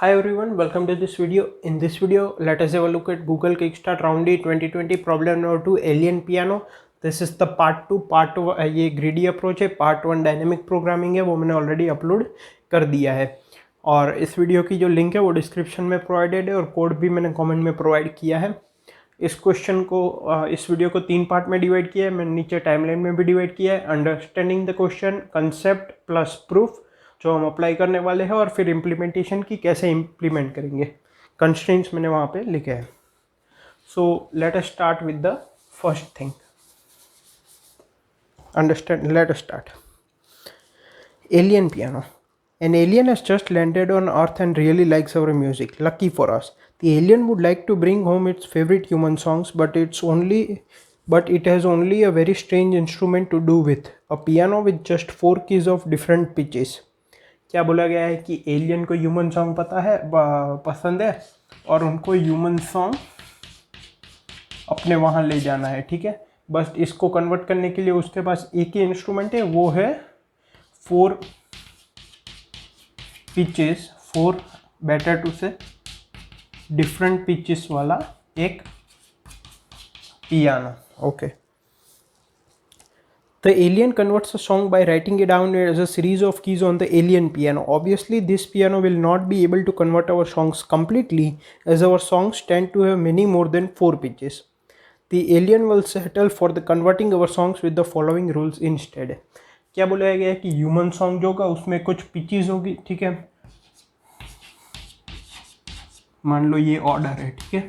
Hi everyone, welcome to this video. In this video, let us have a look at Google Kickstart Round 2020 problem number 2 Alien Piano. This is the part 2. ये greedy approach है. Part 1 dynamic programming है, वो मैंने already upload कर दिया है और इस वीडियो की जो लिंक है वो डिस्क्रिप्शन में प्रोवाइडेड है और कोड भी मैंने कमेंट में प्रोवाइड किया है. इस क्वेश्चन को इस वीडियो को 3 पार्ट में डिवाइड किया है. मैंने नीचे टाइमलाइन में भी डिवाइड किया है. Understanding the question, concept plus proof जो हम अप्लाई करने वाले हैं और फिर इम्प्लीमेंटेशन की कैसे इम्प्लीमेंट करेंगे. कंस्ट्रेंट्स मैंने वहाँ पे लिखे हैं. So let us start with the first thing. Understand. Let us start. Alien piano. An alien has just landed on Earth and really likes our music. Lucky for us. The alien would like to bring home its favorite human songs, but it has only a very strange instrument to do with. A piano with just 4 keys of different pitches. क्या बोला गया है कि alien को human song पसंद है और उनको ह्यूमन सॉन्ग अपने वहाँ ले जाना है. ठीक है, बस इसको कन्वर्ट करने के लिए उसके पास एक ही इंस्ट्रूमेंट है, वो है 4 पिचेस, 4 बेटर टू से डिफरेंट पिचेस वाला एक piano. Okay. The alien converts a song by writing it down as a series of keys on the alien piano. Obviously, this piano will not be able to convert our songs completely, as our songs tend to have many more than 4 pitches. The alien will settle for the converting our songs with the following rules instead. क्या बोला गया है कि human song जो होगा उसमें कुछ pitches होगी. ठीक है, मान लो ये ऑर्डर है. ठीक है,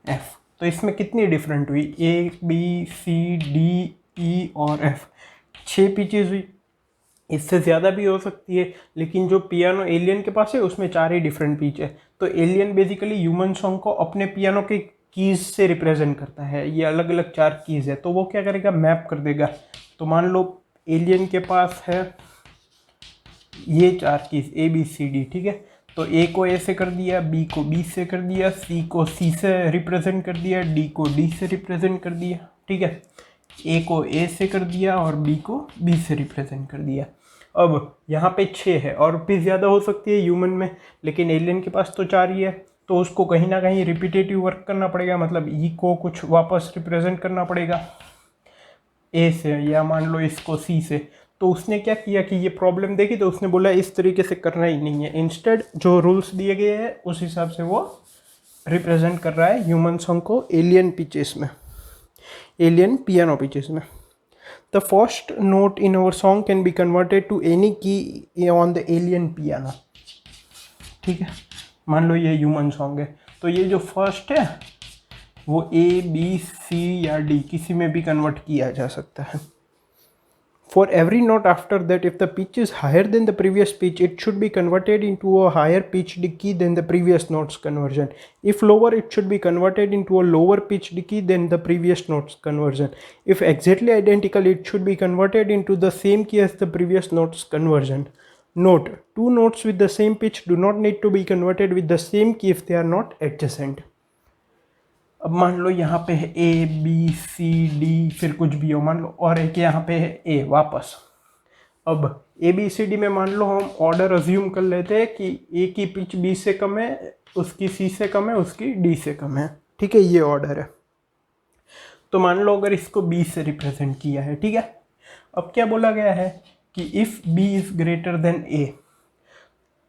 एफ. तो इसमें कितनी डिफरेंट हुई? ए बी सी डी ई और एफ. 6 पिचेस हुई. इससे ज़्यादा भी हो सकती है, लेकिन जो पियानो एलियन के पास है उसमें 4 ही डिफरेंट पिच है. तो एलियन बेसिकली ह्यूमन सॉन्ग को अपने पियानो के कीज से रिप्रेजेंट करता है. ये अलग अलग 4 कीज है, तो वो क्या करेगा, मैप कर देगा. तो मान लो एलियन के पास है ये 4 keys A B C D. ठीक है, तो ए को ए से कर दिया, बी को बी से कर दिया, सी को सी से रिप्रेजेंट कर दिया, डी को डी से रिप्रेजेंट कर दिया. ठीक है, ए को ए से कर दिया और बी को बी से रिप्रेजेंट कर दिया. अब यहाँ पे 6 है और भी ज़्यादा हो सकती है ह्यूमन में, लेकिन एलियन के पास तो 4 ही है. तो उसको कहीं ना कहीं रिपीटेटिव वर्क करना पड़ेगा, मतलब ई को कुछ वापस रिप्रेजेंट करना पड़ेगा ए से, या मान लो इसको सी से. तो उसने क्या किया कि ये प्रॉब्लम देखी तो उसने बोला इस तरीके से करना ही नहीं है. इंस्टेड जो रूल्स दिए गए हैं उस हिसाब से वो रिप्रेजेंट कर रहा है ह्यूमन सॉन्ग को एलियन पिचेस में, एलियन पियानो पिचेस में. The first note in our song can be converted to any key on the alien piano. ठीक है, मान लो ये ह्यूमन सॉन्ग है, तो ये जो फर्स्ट है वो ए बी सी या डी किसी में भी कन्वर्ट किया जा सकता है. For every note after that, if the pitch is higher than the previous pitch, it should be converted into a higher pitched key than the previous note's conversion. If lower, it should be converted into a lower pitched key than the previous note's conversion. If exactly identical, it should be converted into the same key as the previous note's conversion. Note: 2 notes with the same pitch do not need to be converted with the same key if they are not adjacent. अब मान लो यहाँ पे है ए B C D, फिर कुछ भी हो मान लो, और एक यहाँ पे है ए वापस. अब ए बी सी डी में मान लो हम ऑर्डर अज्यूम कर लेते हैं कि ए की पिच बी से कम है, उसकी सी से कम है, उसकी डी से कम है. ठीक है, ये ऑर्डर है. तो मान लो अगर इसको बी से रिप्रेजेंट किया है. ठीक है, अब क्या बोला गया है कि if B is greater than A,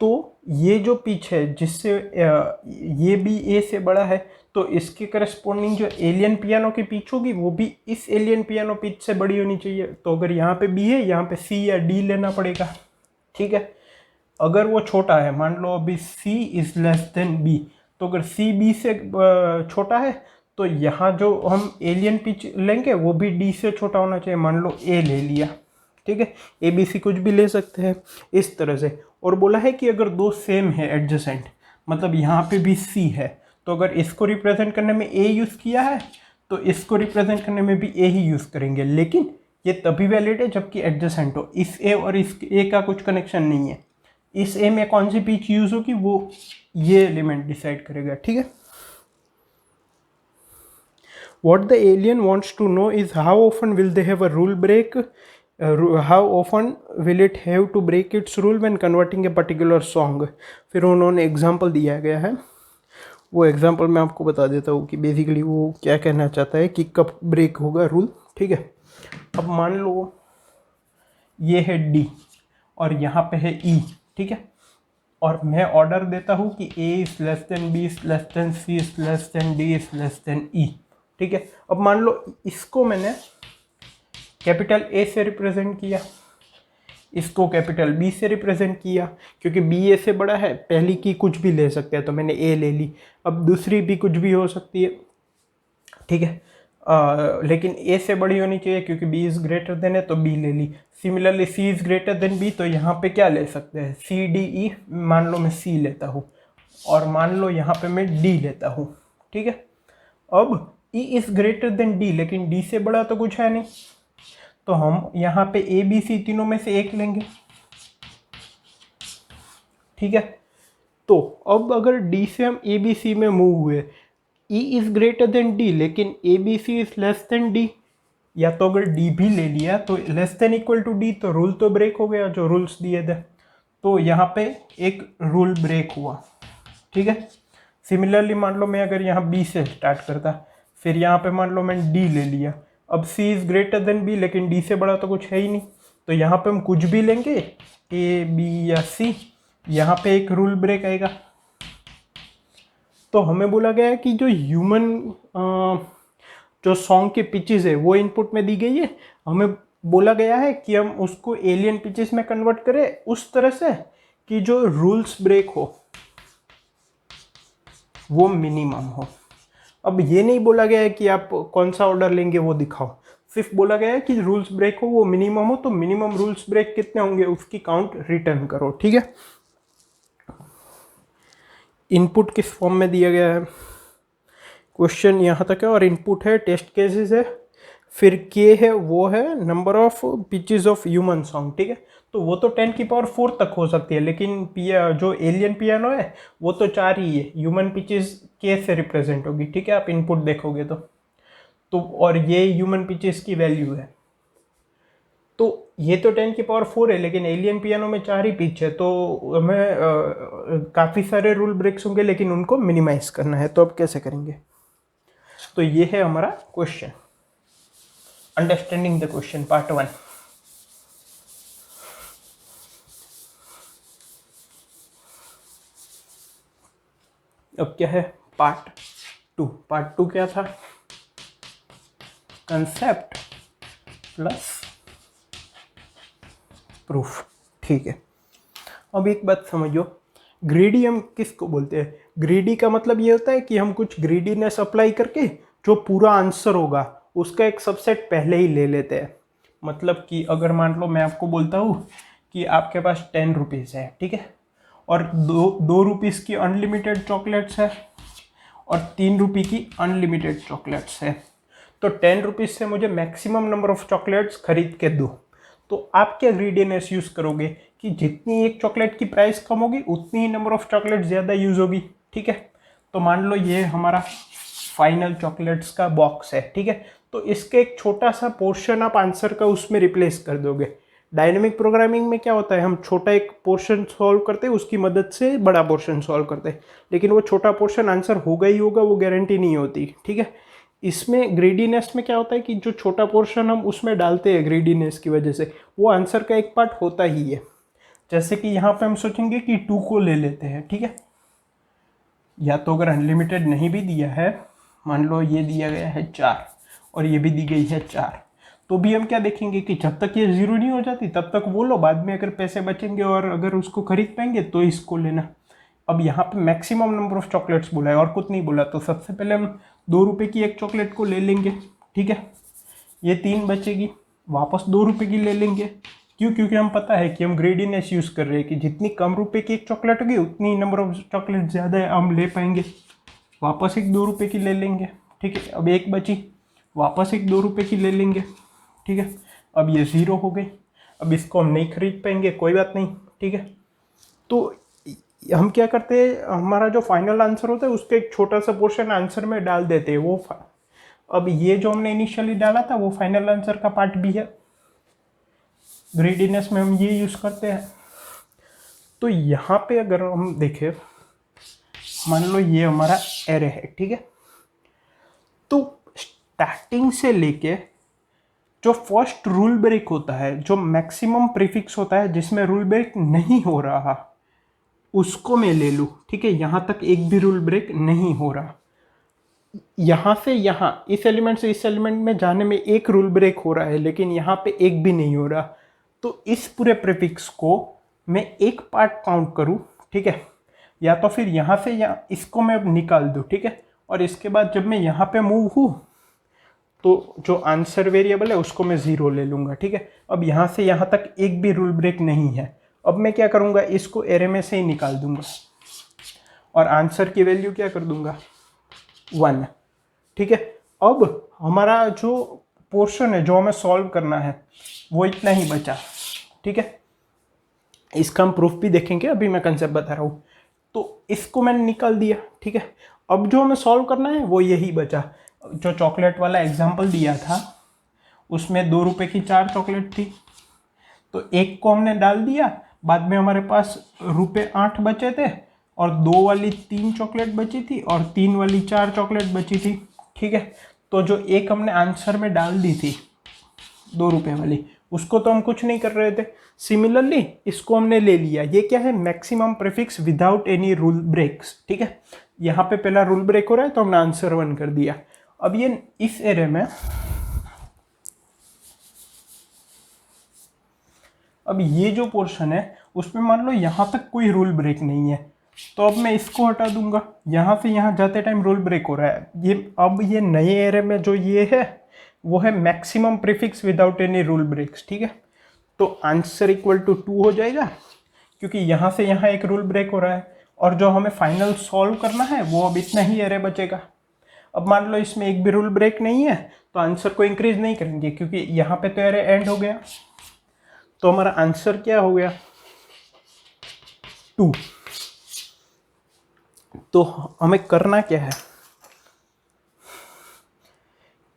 तो ये जो पिच है जिससे ये भी ए से बड़ा है, तो इसके करस्पॉन्डिंग जो एलियन पियानो की पिच होगी वो भी इस एलियन पियानो पिच से बड़ी होनी चाहिए. तो अगर यहाँ पे बी है, यहाँ पे सी या डी लेना पड़ेगा. ठीक है, अगर वो छोटा है, मान लो अभी सी इज़ लेस देन बी, तो अगर सी बी से छोटा है तो यहाँ जो हम एलियन पिच लेंगे वो भी डी से छोटा होना चाहिए. मान लो ए ले लिया. ठीक है, ए बी सी कुछ भी ले सकते हैं इस तरह से. और बोला है कि अगर 2 सेम है एडजेसेंट, मतलब यहाँ पे भी सी है, तो अगर इसको रिप्रेजेंट करने में ए यूज़ किया है तो इसको रिप्रेजेंट करने में भी ए ही यूज़ करेंगे. लेकिन ये तभी वैलिड है जबकि एडजेसेंट हो. इस ए और इस ए का कुछ कनेक्शन नहीं है. इस ए में कौन सी पिच यूज़ होगी वो ये एलिमेंट डिसाइड करेगा. ठीक है, What the alien wants to know is how often will they have a rule break how often will it have to break its rule when converting a particular song. फिर उन्होंने example दिया गया है, वो example मैं आपको बता देता हूँ कि बेसिकली वो क्या कहना चाहता है कि कब ब्रेक होगा रूल। ठीक है, अब मान लो ये है डी और यहाँ पे है ई। ठीक है, और मैं ऑर्डर देता हूँ कि A is less than B is less than C is less than D is less than E. ठीक है, अब मान लो इसको मैंने कैपिटल ए से रिप्रेजेंट किया, इसको कैपिटल बी से रिप्रेजेंट किया, क्योंकि बी ए से बड़ा है, पहली की कुछ भी ले सकते हैं तो मैंने ए ले ली, अब दूसरी भी कुछ भी हो सकती है। ठीक है, लेकिन ए से बड़ी होनी चाहिए क्योंकि बी इज़ ग्रेटर देन है तो बी ले ली। Similarly C is greater than B, तो यहाँ पे क्या ले सकते हैं, सी डी ई। मान लो मैं सी लेता हूँ और मान लो यहाँ पे मैं डी लेता हूँ। ठीक है, अब ई इज़ ग्रेटर देन डी, लेकिन डी से बड़ा तो कुछ है नहीं, तो हम यहाँ पे ए बी सी तीनों में से एक लेंगे। ठीक है, तो अब अगर डी से हम ए बी सी में मूव हुए, E is greater than D लेकिन A B C is less than D, या तो अगर डी भी ले लिया तो less than equal to D, तो रूल तो ब्रेक हो गया जो रूल्स दिए थे, तो यहाँ पे एक रूल ब्रेक हुआ। ठीक है, सिमिलरली मान लो मैं अगर यहाँ बी से स्टार्ट करता, फिर यहाँ पे मान लो मैंने डी ले लिया, अब सी इज़ ग्रेटर देन बी लेकिन डी से बड़ा तो कुछ है ही नहीं, तो यहाँ पे हम कुछ भी लेंगे ए बी या सी, यहाँ पे एक रूल ब्रेक आएगा। तो हमें बोला गया है कि जो ह्यूमन जो सॉन्ग के पिचेस है वो इनपुट में दी गई है, हमें बोला गया है कि हम उसको एलियन पिचेस में कन्वर्ट करें उस तरह से कि जो रूल्स ब्रेक हो वो मिनिमम हो। अब ये नहीं बोला गया है कि आप कौन सा ऑर्डर लेंगे वो दिखाओ, सिर्फ बोला गया है कि रूल्स ब्रेक हो वो मिनिमम हो, तो मिनिमम रूल्स ब्रेक कितने होंगे उसकी काउंट रिटर्न करो। ठीक है, इनपुट किस फॉर्म में दिया गया है, क्वेश्चन यहाँ तक है और इनपुट है टेस्ट केसेस है, फिर के है वो है number of pitches of human song. ठीक है, तो वो तो 10⁴ तक हो सकती है, लेकिन जो एलियन पियानो है वो तो 4 ही है, ह्यूमन पिचेस के से रिप्रेजेंट होगी। ठीक है, आप इनपुट देखोगे तो और ये ह्यूमन पिचेस की वैल्यू है, तो ये तो 10⁴ है, लेकिन एलियन पियानो में 4 ही पिच है, तो हमें काफ़ी सारे रूल ब्रेक्स होंगे लेकिन उनको मिनिमाइज करना है, तो अब कैसे करेंगे। तो ये है हमारा question, understanding the question part 1। अब क्या है पार्ट 2। पार्ट 2 क्या था, कंसेप्ट प्लस प्रूफ। ठीक है, अब एक बात समझो, ग्रीडी हम किसको बोलते हैं, ग्रीडी का मतलब ये होता है कि हम कुछ ग्रीडीनेस अप्लाई करके जो पूरा आंसर होगा उसका एक सबसेट पहले ही ले लेते हैं। मतलब कि अगर मान लो मैं आपको बोलता हूँ कि आपके पास 10 रुपीज़ है, ठीक है, और 2 रुपीज़ की अनलिमिटेड चॉकलेट्स है और 3 रुपये की अनलिमिटेड चॉकलेट्स है, तो 10 रुपीज़ से मुझे मैक्सिमम नंबर ऑफ चॉकलेट्स खरीद के दो, तो आप क्या ग्रीडीनेस यूज़ करोगे कि जितनी एक चॉकलेट की प्राइस कम होगी उतनी ही नंबर ऑफ चॉकलेट ज़्यादा यूज़ होगी। ठीक है, तो मान लो ये हमारा फाइनल चॉकलेट्स का बॉक्स है। ठीक है, तो इसके एक छोटा सा पोर्शन आप आंसर का उसमें रिप्लेस कर दोगे। डायनेमिक प्रोग्रामिंग में क्या होता है, हम छोटा एक पोर्शन सॉल्व करते हैं, उसकी मदद से बड़ा पोर्शन सॉल्व करते हैं, लेकिन वो छोटा पोर्शन आंसर होगा ही होगा, वो गारंटी नहीं होती। ठीक है, इसमें ग्रीडीनेस में क्या होता है कि जो छोटा पोर्शन हम उसमें डालते हैं ग्रीडीनेस की वजह से वो आंसर का एक पार्ट होता ही है। जैसे कि यहाँ पे हम सोचेंगे कि 2 को ले लेते हैं। ठीक है, या तो अगर अनलिमिटेड नहीं भी दिया है, मान लो ये दिया गया है 4 और ये भी दी गई है 4, तो भी हम क्या देखेंगे कि जब तक ये 0 नहीं हो जाती तब तक वो लो, बाद में अगर पैसे बचेंगे और अगर उसको खरीद पाएंगे तो इसको लेना। अब यहाँ पे मैक्सिमम नंबर ऑफ चॉकलेट्स बोला है और कुछ नहीं बोला, तो सबसे पहले हम 2 रुपये की एक चॉकलेट को ले लेंगे। ठीक है, ये 3 बचेगी, वापस 2 रुपये की ले लेंगे। क्यों, क्योंकि हम पता है कि हम ग्रेडीनेस यूज़ कर रहे हैं कि जितनी कम रुपए की एक चॉकलेट होगी उतनी नंबर ऑफ चॉकलेट ज़्यादा हम ले पाएंगे। वापस एक 2 रुपये की ले लेंगे। ठीक है, अब एक बची, वापस एक 2 रुपये की ले लेंगे। ठीक है, अब ये 0 हो गई, अब इसको हम नहीं खरीद पाएंगे, कोई बात नहीं। ठीक है, तो हम क्या करते हैं, हमारा जो फाइनल आंसर होता है उसका एक छोटा सा पोर्शन आंसर में डाल देते हैं अब ये जो हमने इनिशियली डाला था वो फाइनल आंसर का पार्ट भी है। ग्रीडीनेस में हम ये यूज़ करते हैं। तो यहाँ पे अगर हम देखें, मान लो ये हमारा एरे है, ठीक है। तो स्टार्टिंग से लेके जो फर्स्ट रूल ब्रेक होता है, जो मैक्सिमम प्रीफिक्स होता है जिसमें रूल ब्रेक नहीं हो रहा, उसको मैं ले लूँ, ठीक है। यहाँ तक एक भी रूल ब्रेक नहीं हो रहा, यहाँ से यहाँ इस एलिमेंट से इस एलिमेंट में जाने में एक रूल ब्रेक हो रहा है, लेकिन यहाँ पे एक भी नहीं हो रहा। तो इस पूरे प्रीफिक्स को मैं एक पार्ट काउंट करूँ, ठीक है, या तो फिर यहाँ से यहाँ इसको मैं अब निकाल दूँ, ठीक है। और इसके बाद जब मैं यहाँ पे मूव हूँ तो जो आंसर वेरिएबल है उसको मैं 0 ले लूँगा, ठीक है। अब यहाँ से यहाँ तक एक भी रूल ब्रेक नहीं है। अब मैं क्या करूँगा, इसको एरे में से ही निकाल दूँगा और आंसर की वैल्यू क्या कर दूँगा, 1, ठीक है। अब हमारा जो पोर्शन है जो हमें सॉल्व करना है वो इतना ही बचा, ठीक है। इसका हम प्रूफ भी देखेंगे, अभी मैं कंसेप्ट बता रहा हूँ। तो इसको मैंने निकाल दिया, ठीक है। अब जो हमें सॉल्व करना है वो यही बचा। जो चॉकलेट वाला एग्जाम्पल दिया था उसमें 2 रुपये की 4 चॉकलेट थी, तो एक को हमने डाल दिया, बाद में हमारे पास ₹8 बचे थे और 2 वाली 3 चॉकलेट बची थी और 3 वाली 4 चॉकलेट बची थी, ठीक है। तो जो एक हमने आंसर में डाल दी थी 2 रुपये वाली, उसको तो हम कुछ नहीं कर रहे थे। सिमिलरली इसको हमने ले लिया। ये क्या है, maximum prefix without any rule breaks, ठीक है। यहाँ पे पहला रूल ब्रेक हो रहा है तो हमने आंसर 1 कर दिया। अब ये इस एरे में, अब ये जो पोर्शन है उसमें मान लो यहाँ तक कोई रूल ब्रेक नहीं है, तो अब मैं इसको हटा दूंगा। यहाँ से यहाँ जाते टाइम रूल ब्रेक हो रहा है। ये अब ये नए एरे में जो ये है वो है maximum prefix without any rule breaks, ठीक है। तो आंसर इक्वल टू 2 हो जाएगा, क्योंकि यहाँ से यहाँ एक रूल ब्रेक हो रहा है। और जो हमें फाइनल सॉल्व करना है वो अब इतना ही एरे बचेगा। अब मान लो इसमें एक भी रूल ब्रेक नहीं है तो आंसर को इंक्रीज नहीं करेंगे, क्योंकि यहाँ पे तो एरे एंड हो गया। तो हमारा आंसर क्या हो गया, 2। तो हमें करना क्या है,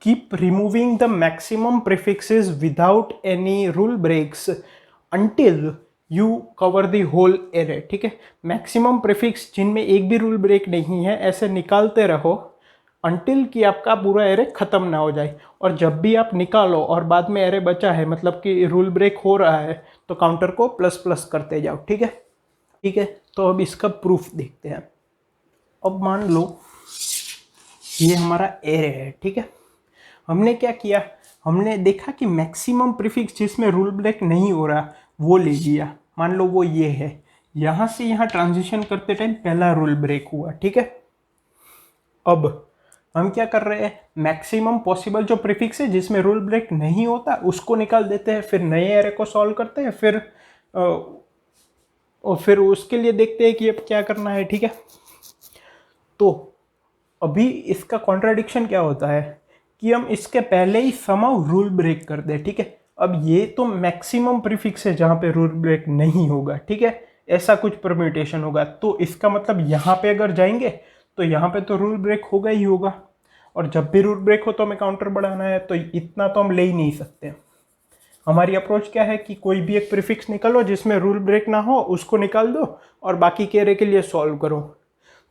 keep removing the maximum prefixes without any rule breaks until you cover the whole array, ठीक है। मैक्सिमम प्रीफिक्स जिनमें एक भी रूल ब्रेक नहीं है ऐसे निकालते रहो अंटिल कि आपका पूरा एरे खत्म ना हो जाए। और जब भी आप निकालो और बाद में एरे बचा है, मतलब कि रूल ब्रेक हो रहा है, तो काउंटर को प्लस प्लस करते जाओ, ठीक है, ठीक है। तो अब इसका प्रूफ देखते हैं। अब मान लो ये हमारा एरे है, ठीक है। हमने क्या किया, हमने देखा कि मैक्सिमम प्रीफिक्स जिसमें रूल ब्रेक नहीं हो रहा वो ले लिया। मान लो वो ये है, यहाँ से यहाँ ट्रांजिशन करते टाइम पहला रूल ब्रेक हुआ, ठीक है। अब हम क्या कर रहे हैं, मैक्सिमम पॉसिबल जो प्रीफिक्स है जिसमें रूल ब्रेक नहीं होता उसको निकाल देते हैं, फिर नए एरे को सॉल्व करते हैं, फिर उसके लिए देखते हैं कि अब क्या करना है, ठीक है। तो अभी इसका कॉन्ट्राडिक्शन क्या होता है कि हम इसके पहले ही समहाउ रूल ब्रेक कर दें, ठीक है। अब ये तो मैक्सिमम प्रीफिक्स है जहाँ पे रूल ब्रेक नहीं होगा, ठीक है, ऐसा कुछ परम्यूटेशन होगा। तो इसका मतलब यहाँ पे अगर जाएंगे तो यहाँ पे तो रूल ब्रेक होगा ही होगा, और जब भी रूल ब्रेक हो तो हमें काउंटर बढ़ाना है, तो इतना तो हम ले ही नहीं सकते। हमारी अप्रोच क्या है कि कोई भी एक प्रीफिक्स निकालो जिसमें रूल ब्रेक ना हो, उसको निकाल दो और बाकी के एरे के लिए सॉल्व करो।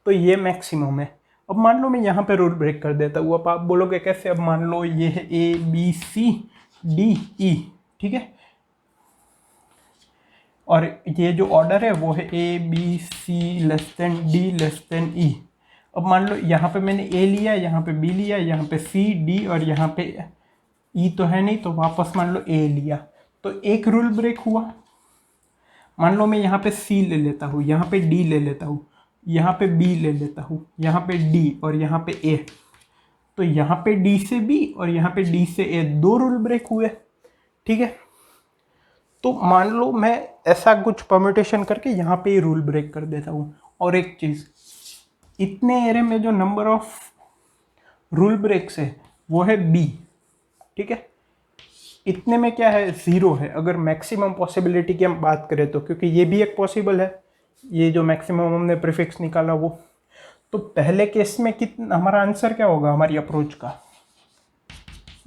तो ये मैक्सिमम है। अब मान लो मैं यहाँ पे रूल ब्रेक कर देता हूँ। अब आप बोलोगे कैसे, अब मान लो ये है ABCDE, ठीक है, और ये जो ऑर्डर है वो है ABC D E। अब मान लो यहाँ पे मैंने A लिया, यहाँ पे B लिया, यहाँ पे C D और यहाँ पे E तो है नहीं, तो वापस मान लो A लिया, तो एक रूल ब्रेक हुआ। मान लो मैं यहाँ पे C ले लेता हूँ, यहाँ पे D ले लेता हूँ, यहाँ पे B ले लेता हूँ, यहाँ पे D और यहाँ पे A, तो यहाँ पे D से B और यहाँ पे D से A 2 रूल ब्रेक हुए, ठीक है। तो मान लो मैं ऐसा कुछ परम्यूटेशन करके यहाँ पे ही रूल ब्रेक कर देता हूँ। और एक चीज़, इतने एरे में जो नंबर ऑफ रूल ब्रेक्स है वो है B, ठीक है। इतने में क्या है, 0 है अगर मैक्सिमम पॉसिबिलिटी की हम बात करें तो, क्योंकि ये भी एक पॉसिबल है, ये जो मैक्सिमम हमने प्रीफिक्स निकाला वो। तो पहले केस में कितना हमारा आंसर क्या होगा हमारी अप्रोच का,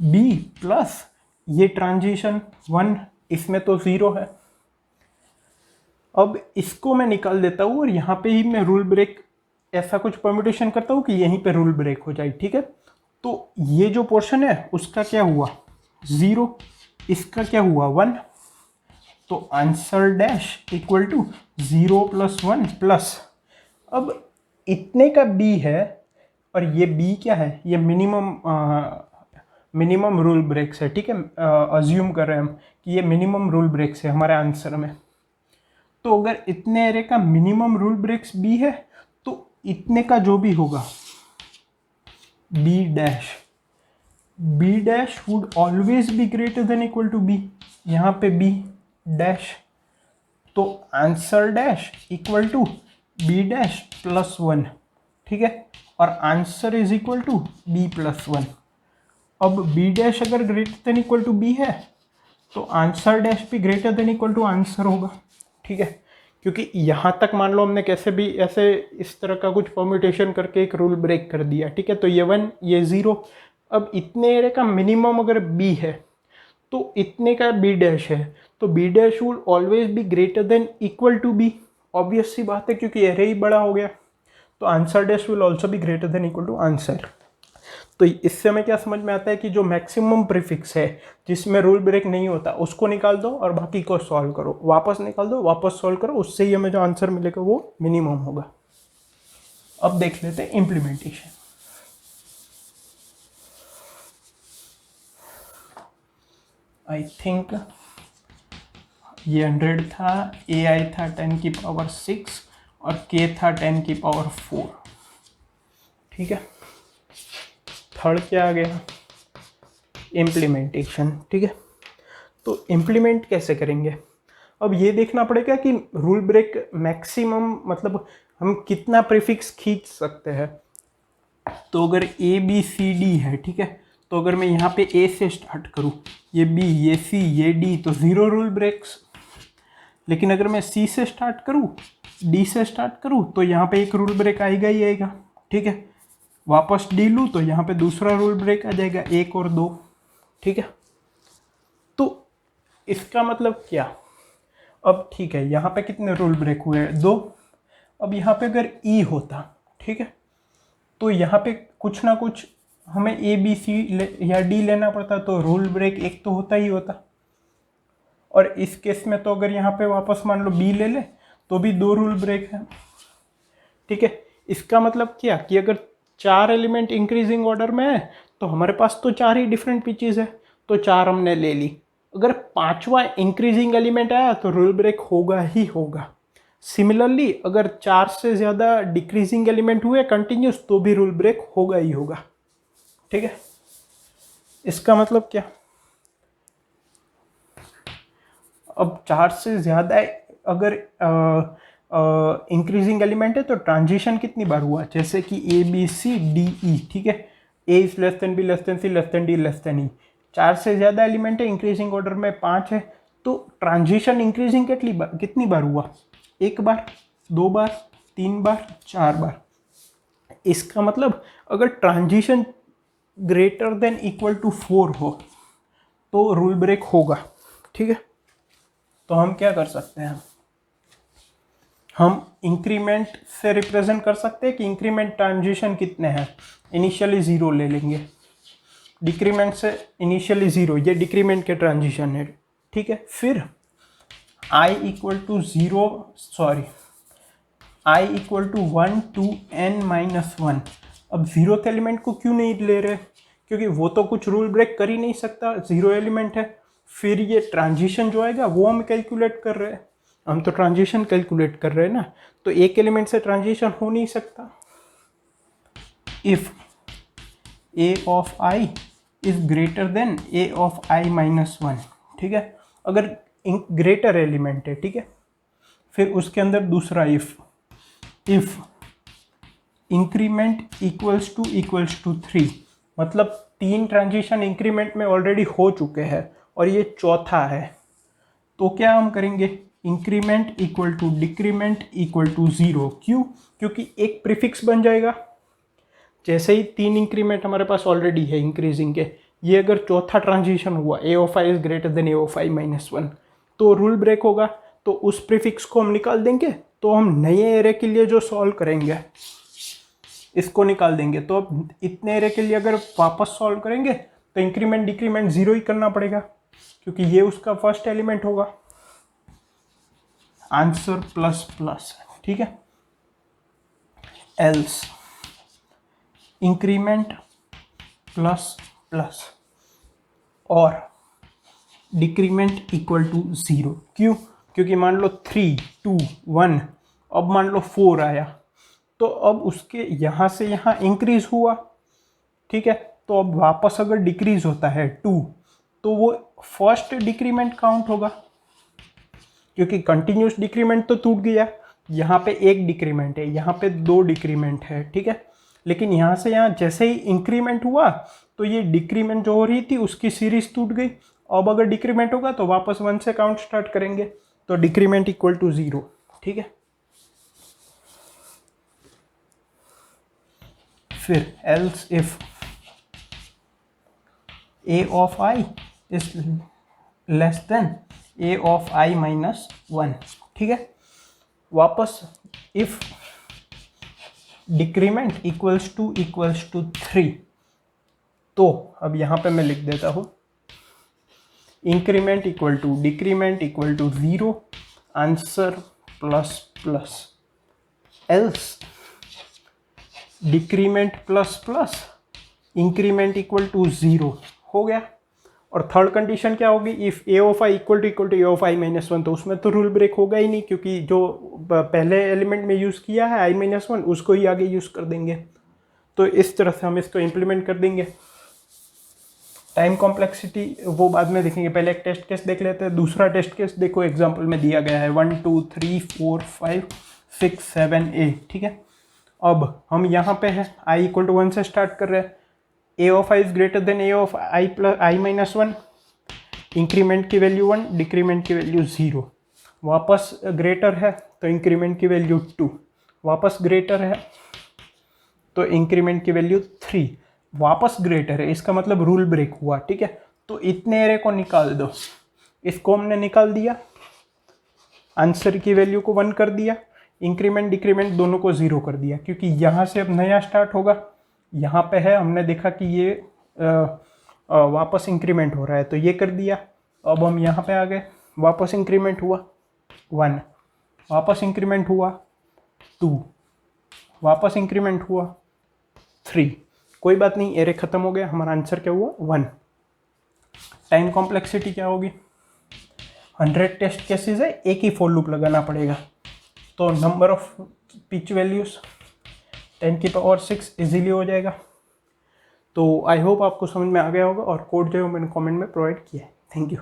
B प्लस ये ट्रांजिशन 1 इसमें तो 0 है। अब इसको मैं निकाल देता हूँ और यहाँ पे ही मैं रूल ब्रेक ऐसा कुछ परम्यूटेशन करता हूँ कि यहीं पे रूल ब्रेक हो जाए, ठीक है। तो ये जो पोर्शन है उसका क्या हुआ 0, इसका क्या हुआ 1, तो answer dash equal to 0 + 1 plus, अब इतने का b है और ये b क्या है, ये मिनिमम रूल ब्रेक्स है, ठीक है। अज्यूम कर रहे हैं हम कि ये मिनिमम रूल ब्रेक्स है हमारे आंसर में। तो अगर इतने एरे का मिनिमम रूल ब्रेक्स b है तो इतने का जो भी होगा b dash would always be greater than equal to b, यहाँ पे b डैश, तो answer dash equal to b dash + 1, ठीक है। और answer is equal to b + 1। अब b डैश अगर greater than equal to b है तो आंसर डैश भी greater than equal to answer होगा, ठीक है। क्योंकि यहाँ तक मान लो हमने कैसे भी ऐसे इस तरह का कुछ परम्यूटेशन करके एक रूल ब्रेक कर दिया, ठीक है। तो ये 1 ये 0, अब इतने एरे का मिनिमम अगर b है तो इतने का b डैश है, तो b dash would always be greater than equal to b, obvious सी बात है क्योंकि एरे ही बड़ा हो गया, तो answer dash will also be greater than equal to answer. तो इससे हमें क्या समझ में आता है कि जो मैक्सिमम प्रीफिक्स है जिसमें रूल ब्रेक नहीं होता उसको निकाल दो और बाकी को सॉल्व करो, वापस निकाल दो वापस सॉल्व करो, उससे ही हमें जो आंसर मिलेगा वो मिनिमम होगा। अब देख लेते हैं इम्प्लीमेंटेशन। आई थिंक ये 100 था, AI था 10⁶ और K था 10⁴, ठीक है। थर्ड क्या आ गया इम्प्लीमेंटेशन, ठीक है। तो इम्प्लीमेंट कैसे करेंगे, अब ये देखना पड़ेगा कि रूल ब्रेक मैक्सिमम मतलब हम कितना प्रीफिक्स खींच सकते हैं। तो अगर ABCD है, ठीक है, तो अगर मैं यहाँ पे A से स्टार्ट करूँ, ये B ये C ये D, तो 0 रूल ब्रेक्स। लेकिन अगर मैं C से स्टार्ट करूँ D से स्टार्ट करूँ तो यहाँ पे एक रूल ब्रेक आएगा ही आएगा, ठीक है। वापस D लूँ तो यहाँ पे दूसरा रूल ब्रेक आ जाएगा 1 और 2, ठीक है। तो इसका मतलब क्या, अब ठीक है यहाँ पे कितने रूल ब्रेक हुए हैं 2। अब यहाँ पे अगर E होता, ठीक है, तो यहाँ पे कुछ ना कुछ हमें A B C या D लेना पड़ता, तो रूल ब्रेक एक तो होता ही होता। और इस केस में तो अगर यहाँ पे वापस मान लो B ले ले तो भी 2 रूल ब्रेक है, ठीक है। इसका मतलब क्या कि अगर 4 एलिमेंट इंक्रीजिंग ऑर्डर में है तो हमारे पास तो 4 ही डिफरेंट पिचेस है, तो 4 हमने ले ली। अगर 5वां इंक्रीजिंग एलिमेंट आया तो रूल ब्रेक होगा ही होगा। सिमिलरली अगर 4 से ज़्यादा डिक्रीजिंग एलिमेंट हुए कंटिन्यूस तो भी रूल ब्रेक होगा ही होगा, ठीक है। इसका मतलब क्या, अब 4 से ज़्यादा अगर इंक्रीजिंग एलिमेंट है तो ट्रांजिशन कितनी बार हुआ, जैसे कि ABCDE, ठीक है। A is less then B less than C less than D less than E, 4 से ज़्यादा एलिमेंट है, इंक्रीजिंग ऑर्डर में 5 है, तो ट्रांजिशन इंक्रीजिंग कितनी बार हुआ, 1 बार 2 बार 3 बार 4 बार। इसका मतलब अगर transition greater than equal to 4 हो तो रूल ब्रेक होगा, ठीक है। तो हम क्या कर सकते हैं, हम इंक्रीमेंट से रिप्रेजेंट कर सकते हैं कि इंक्रीमेंट ट्रांजिशन कितने हैं, इनिशियली 0 ले लेंगे, डिक्रीमेंट से इनिशियली 0, ये डिक्रीमेंट के ट्रांजिशन है, ठीक है। फिर I equal to 1 to n-1। अब 0th एलिमेंट को क्यों नहीं ले रहे, क्योंकि वो तो कुछ रूल ब्रेक कर ही नहीं सकता, 0 एलिमेंट है। फिर ये ट्रांजिशन जो आएगा वो हम कैलकुलेट कर रहे हैं, हम तो ट्रांजिशन कैलकुलेट कर रहे हैं ना, तो एक एलिमेंट से ट्रांजिशन हो नहीं सकता। If A of I is greater then A of I-1, ठीक है। अगर ग्रेटर एलिमेंट है, ठीक है, फिर उसके अंदर दूसरा इफ इंक्रीमेंट इक्वल्स टू 3, मतलब 3 ट्रांजिशन इंक्रीमेंट में ऑलरेडी हो चुके हैं और ये चौथा है, तो क्या हम करेंगे, increment equal to decrement equal to 0। क्यों, क्योंकि एक प्रीफिक्स बन जाएगा, जैसे ही 3 इंक्रीमेंट हमारे पास ऑलरेडी है इंक्रीजिंग के, ये अगर चौथा ट्रांजिशन हुआ A of I is greater than A of I minus one, तो रूल ब्रेक होगा। तो उस प्रीफिक्स को हम निकाल देंगे, तो हम नए एरे के लिए जो सॉल्व करेंगे इसको निकाल देंगे। तो अब इतने एरे के लिए अगर वापस सॉल्व करेंगे तो इंक्रीमेंट डिक्रीमेंट जीरो ही करना पड़ेगा, क्योंकि ये उसका फर्स्ट एलिमेंट होगा। आंसर प्लस प्लस, ठीक है। एल्स इंक्रीमेंट प्लस प्लस और डिक्रीमेंट इक्वल टू जीरो। क्यों? क्योंकि मान लो 3 2 1, अब मान लो 4 आया, तो अब उसके यहाँ से यहाँ इंक्रीज हुआ, ठीक है। तो अब वापस अगर डिक्रीज होता है 2, तो वो फर्स्ट डिक्रीमेंट काउंट होगा, क्योंकि कंटिन्यूस डिक्रीमेंट तो टूट गया। यहाँ पे एक डिक्रीमेंट है, यहाँ पे 2 डिक्रीमेंट है, ठीक है। लेकिन यहाँ से यहाँ जैसे ही इंक्रीमेंट हुआ तो ये डिक्रीमेंट जो हो रही थी उसकी सीरीज टूट गई। अब अगर डिक्रीमेंट होगा तो वापस 1 से काउंट स्टार्ट करेंगे, तो डिक्रीमेंट इक्वल टू 0, ठीक है। फिर else if A of I is less then A of I minus one, ठीक है। वापस इफ डिक्रीमेंट इक्वल्स टू 3, तो अब यहाँ पे मैं लिख देता हूँ increment equal to decrement equal to 0, answer plus plus. Else decrement plus plus increment equal to 0 हो गया। और थर्ड कंडीशन क्या होगी? If A of I equal to A of I minus one, तो उसमें तो रूल ब्रेक होगा ही नहीं, क्योंकि जो पहले एलिमेंट में यूज़ किया है आई माइनस वन उसको ही आगे यूज़ कर देंगे। तो इस तरह से हम इसको इम्प्लीमेंट कर देंगे। टाइम कॉम्प्लेक्सिटी वो बाद में देखेंगे, पहले एक टेस्ट केस देख लेते हैं। दूसरा टेस्ट केस देखो एग्जाम्पल में दिया गया है 1 2 3 4 5 6 7 8, ठीक है। अब हम यहाँ पे है आई इक्वल टू 1 से स्टार्ट कर रहे हैं। A of I is greater than A of I plus I minus one, increment की वैल्यू 1, डिक्रीमेंट की वैल्यू 0। वापस ग्रेटर है तो इंक्रीमेंट की वैल्यू 2, वापस ग्रेटर है तो इंक्रीमेंट की वैल्यू 3, वापस ग्रेटर है, इसका मतलब रूल ब्रेक हुआ, ठीक है। तो इतने एरे को निकाल दो, इसको हमने निकाल दिया, आंसर की वैल्यू को 1 कर दिया, इंक्रीमेंट डिक्रीमेंट दोनों को 0 कर दिया, क्योंकि यहाँ से अब नया स्टार्ट होगा। यहाँ पे है हमने देखा कि ये वापस इंक्रीमेंट हो रहा है, तो ये कर दिया। अब हम यहाँ पे आ गए, वापस इंक्रीमेंट हुआ 1, वापस इंक्रीमेंट हुआ 2, वापस इंक्रीमेंट हुआ 3। कोई बात नहीं, एरे खत्म हो गया, हमारा आंसर क्या हुआ 1। टाइम कॉम्प्लेक्सिटी क्या होगी? 100 टेस्ट केसेस है, एक ही फॉर लूप लगाना पड़ेगा, तो number of pitch values 10⁶ easily हो जाएगा। तो आई होप आपको समझ में आ गया होगा, और कोड जो है मैंने कमेंट में प्रोवाइड किया है। Thank you.